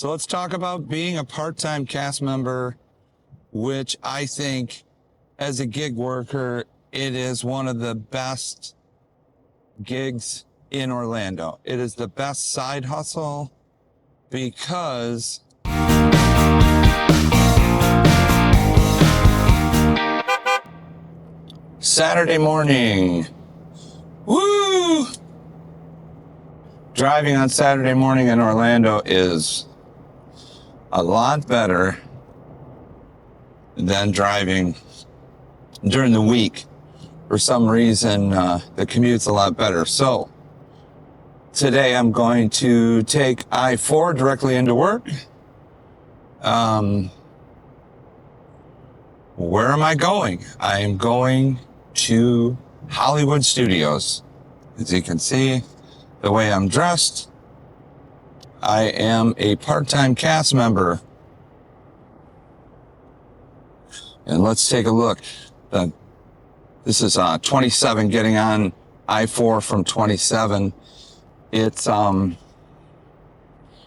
So let's talk about being a part-time cast member, which I think as a gig worker, it is one of the best gigs in Orlando. It is the best side hustle because Saturday morning, woo! Driving on Saturday morning in Orlando is a lot better than driving during the week. For some reason, the commute's a lot better. So today I'm going to take I-4 directly into work. Where am I going? I am going to Hollywood Studios. As you can see, the way I'm dressed, I am a part-time cast member. And let's take a look. This is 27 getting on I-4 from 27. It's,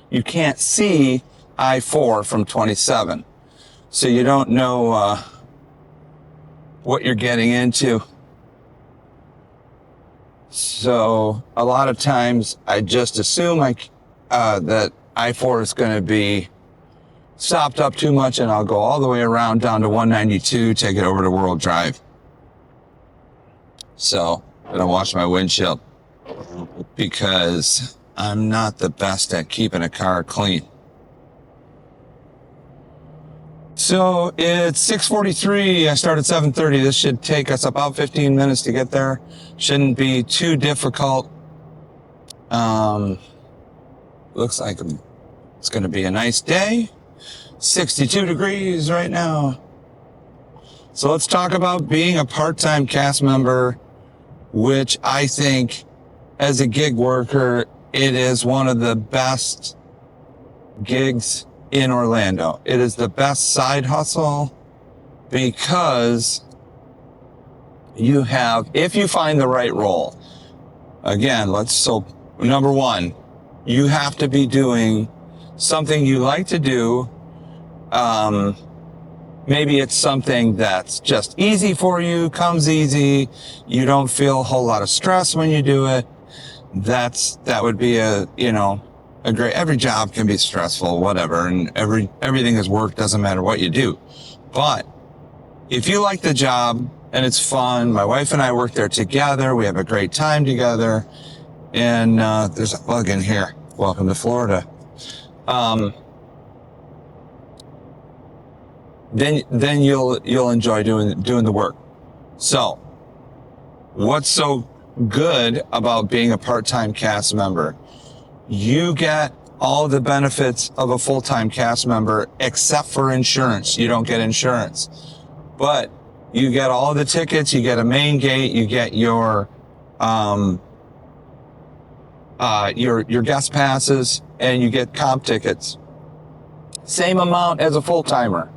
you can't see I-4 from 27. So you don't know what you're getting into. So a lot of times I just assume that I-4 is going to be stopped up too much, and I'll go all the way around down to 192, take it over to World Drive. So I'm gonna wash my windshield because I'm not the best at keeping a car clean. So it's 6:43. I start at 7:30. This should take us about 15 minutes to get there. Shouldn't be too difficult. Looks like it's going to be a nice day. 62 degrees right now. So let's talk about being a part-time cast member, which I think as a gig worker, it is one of the best gigs in Orlando. It is the best side hustle because you have, if you find the right role, again, so number one, you have to be doing something you like to do. Maybe it's something that's just easy for you, comes easy. You don't feel a whole lot of stress when you do it. That would be a great, every job can be stressful, whatever. And everything is work, doesn't matter what you do. But if you like the job and it's fun, my wife and I work there together. We have a great time together. And, there's a bug in here. Welcome to Florida. Then you'll enjoy doing the work. So what's so good about being a part-time cast member? You get all the benefits of a full-time cast member except for insurance. You don't get insurance, but you get all the tickets. You get a main gate. You get your guest passes, and you get comp tickets. Same amount as a full-timer.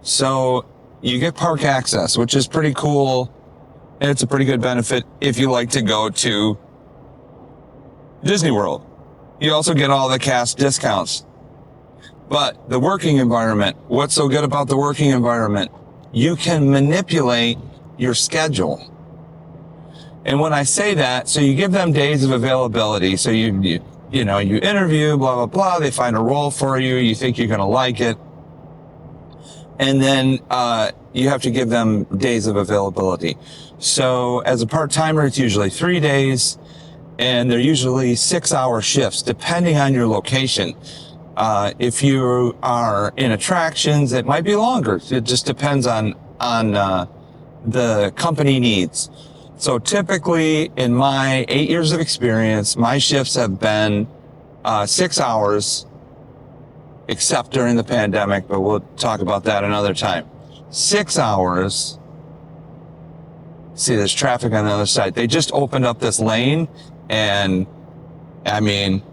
So you get park access, which is pretty cool. And it's a pretty good benefit if you like to go to Disney World. You also get all the cast discounts. But the working environment, what's so good about the working environment? You can manipulate your schedule. And when I say that, so you give them days of availability. So you interview, blah, blah, blah. They find a role for you. You think you're going to like it. And then, you have to give them days of availability. So as a part-timer, it's usually 3 days, and they're usually 6-hour shifts, depending on your location. If you are in attractions, it might be longer. It just depends on the company needs. So typically, in my 8 years of experience, my shifts have been 6 hours, except during the pandemic, but we'll talk about that another time. 6 hours. See, there's traffic on the other side. They just opened up this lane, and I mean,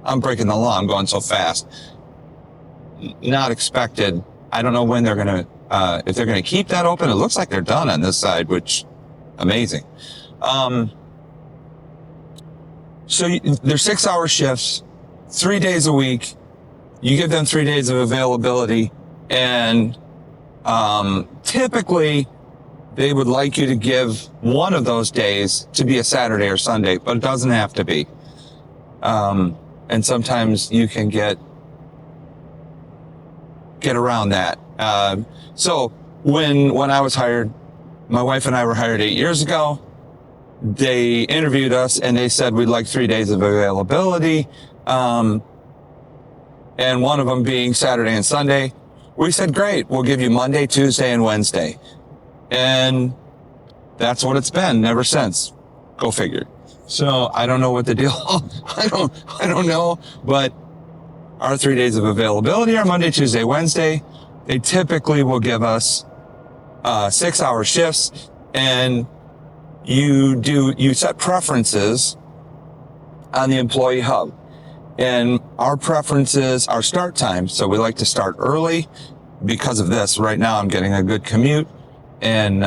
I'm breaking the law. I'm going so fast. Not expected. I don't know when they're going to, if they're going to keep that open. It looks like they're done on this side, which amazing. So there's 6-hour shifts. 3 days a week. You give them 3 days of availability, and typically they would like you to give one of those days to be a Saturday or Sunday, but it doesn't have to be. And sometimes you can get around that. So when I was hired, my wife and I were hired 8 years ago. They interviewed us and they said we'd like 3 days of availability. And one of them being Saturday and Sunday. We said, great, we'll give you Monday, Tuesday, and Wednesday. And that's what it's been ever since. Go figure. So I don't know what the deal, I don't know, but our 3 days of availability are Monday, Tuesday, Wednesday. They typically will give us 6-hour shifts, and you set preferences on the employee hub. And our preferences are start time. So we like to start early because of this. Right now I'm getting a good commute, and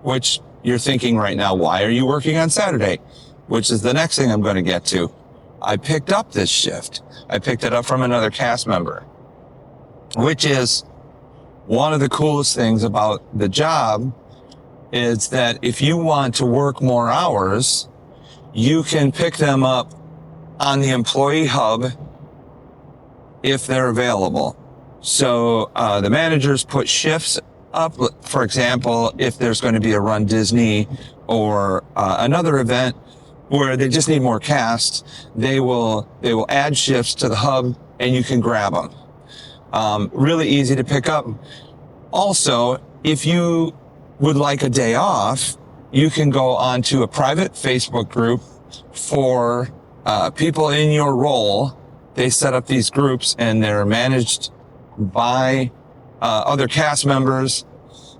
which you're thinking right now, why are you working on Saturday? Which is the next thing I'm going to get to. I picked up this shift. I picked it up from another cast member, which is one of the coolest things about the job, is that if you want to work more hours, you can pick them up on the employee hub if they're available. So the managers put shifts up. For example, if there's going to be a Run Disney or another event where they just need more casts, they will add shifts to the hub and you can grab them. Really easy to pick up. Also, if you would like a day off, you can go onto a private Facebook group for people in your role. They set up these groups and they're managed by other cast members.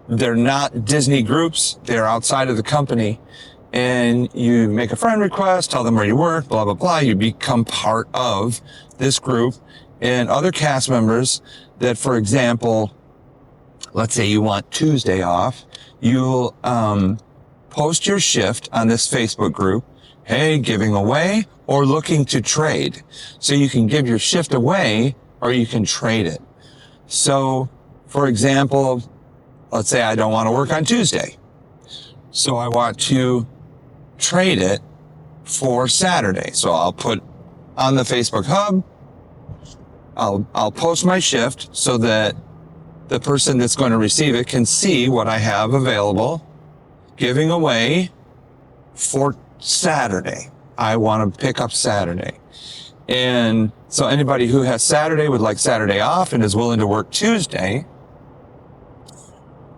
They're not Disney groups. They're outside of the company. And you make a friend request, tell them where you work, blah, blah, blah. You become part of this group. And other cast members that, for example, let's say you want Tuesday off, you'll post your shift on this Facebook group. Hey, giving away or looking to trade. So you can give your shift away or you can trade it. So, for example, let's say I don't want to work on Tuesday. So I want to trade it for Saturday. So I'll put on the Facebook hub, I'll post my shift so that the person that's going to receive it can see what I have available, giving away for Saturday. I want to pick up Saturday. And so anybody who has Saturday, would like Saturday off and is willing to work Tuesday,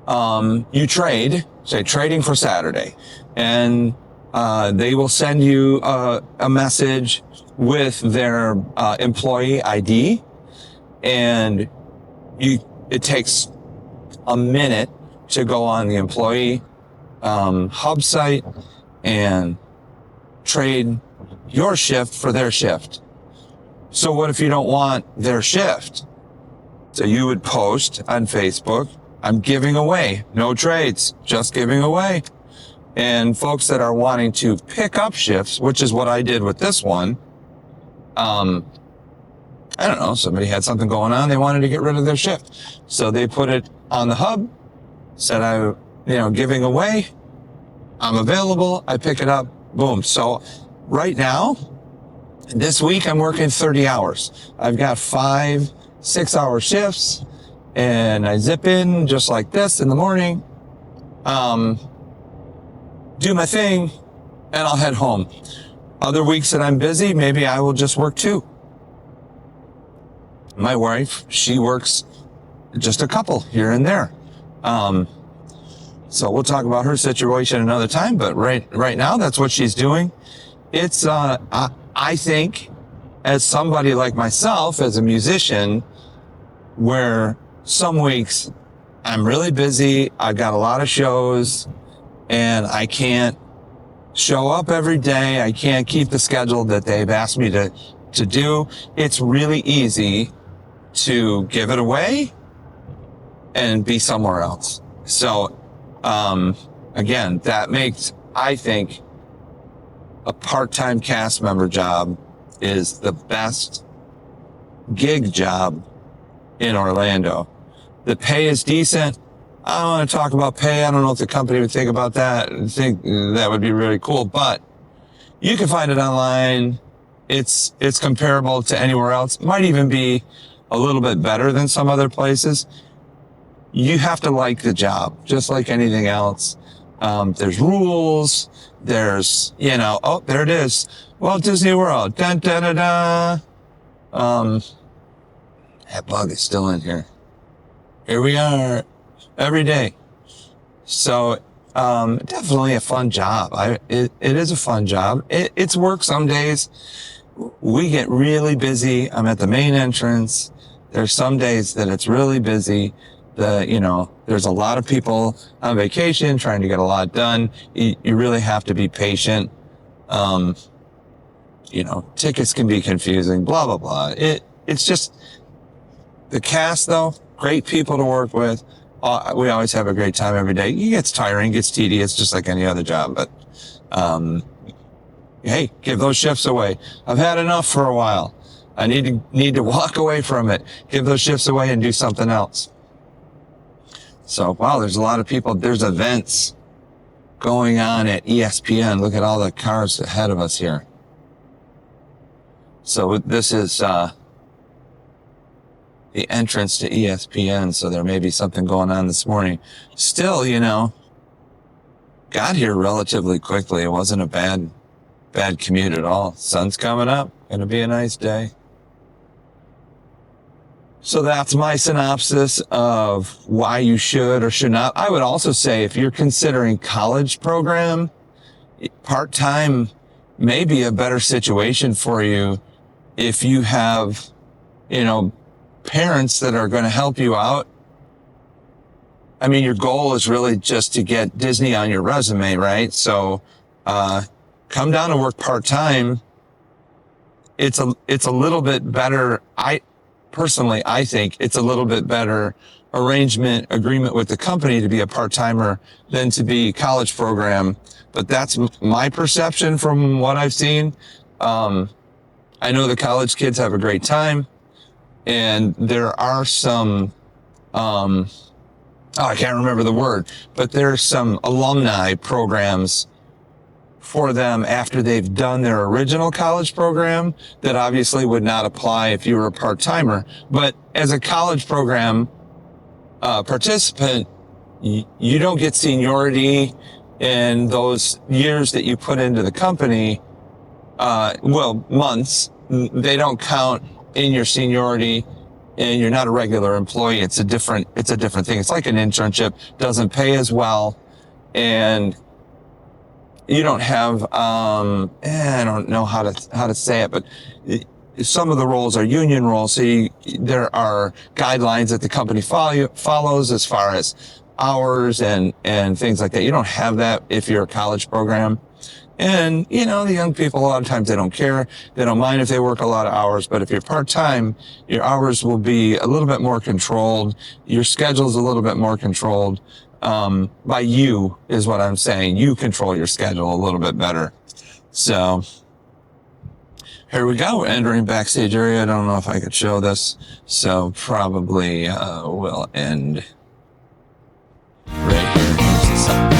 you trade, say trading for Saturday. And they will send you a message with their employee ID. And it takes a minute to go on the employee hub site and trade your shift for their shift. So what if you don't want their shift? So you would post on Facebook, I'm giving away, no trades, just giving away. And folks that are wanting to pick up shifts, which is what I did with this one, I don't know, somebody had something going on, they wanted to get rid of their shift. So they put it on the hub, said giving away, I'm available, I pick it up, boom. So right now, this week I'm working 30 hours. I've got 5 6-hour shifts and I zip in just like this in the morning, do my thing, and I'll head home. Other weeks that I'm busy, maybe I will just work 2. My wife, she works just a couple here and there. So we'll talk about her situation another time, but right now, that's what she's doing. It's, I think, as somebody like myself, as a musician, where some weeks I'm really busy, I've got a lot of shows, and I can't show up every day, I can't keep the schedule that they've asked me to do. It's really easy to give it away and be somewhere else. So, again, that makes, I think, a part-time cast member job is the best gig job in Orlando. The pay is decent. I don't want to talk about pay. I don't know if the company would think about that. I think that would be really cool, but you can find it online. It's comparable to anywhere else. Might even be a little bit better than some other places. You have to like the job, just like anything else. There's rules. There's, oh, there it is. Walt Disney World. Dun, dun, dun, dun. That bug is still in here. Here we are every day. So, definitely a fun job. It is a fun job. It's work some days. We get really busy. I'm at the main entrance. There's some days that it's really busy. There's a lot of people on vacation trying to get a lot done. You really have to be patient. Tickets can be confusing, blah, blah, blah. It's just the cast though, great people to work with. We always have a great time every day. It gets tiring, gets tedious, just like any other job. But, hey, give those shifts away. I've had enough for a while. I need to walk away from it. Give those shifts away and do something else. So, wow, there's a lot of people. There's events going on at ESPN. Look at all the cars ahead of us here. So this is the entrance to ESPN. So there may be something going on this morning. Still, got here relatively quickly. It wasn't a bad commute at all. Sun's coming up. Gonna be a nice day. So that's my synopsis of why you should or should not. I would also say if you're considering college program, part-time may be a better situation for you if you have, parents that are going to help you out. I mean, your goal is really just to get Disney on your resume, right? So, come down to work part-time. It's a little bit better. Personally, I think it's a little bit better agreement with the company to be a part-timer than to be college program. But that's my perception from what I've seen. I know the college kids have a great time, and there are some, I can't remember the word, but there's some alumni programs for them after they've done their original college program that obviously would not apply if you were a part-timer. But as a college program participant, you don't get seniority in those years that you put into the company. Months. They don't count in your seniority, and you're not a regular employee. It's a different thing. It's like an internship, doesn't pay as well, and you don't have, I don't know how to say it, but some of the roles are union roles. So there are guidelines that the company follows as far as hours and things like that. You don't have that if you're a college program. And, the young people, a lot of times they don't care. They don't mind if they work a lot of hours. But if you're part-time, your hours will be a little bit more controlled. Your schedule's a little bit more controlled. By you is what I'm saying. You control your schedule a little bit better. So here we go. We're entering backstage area. I don't know if I could show this. So probably, we'll end right here. Here's the sign.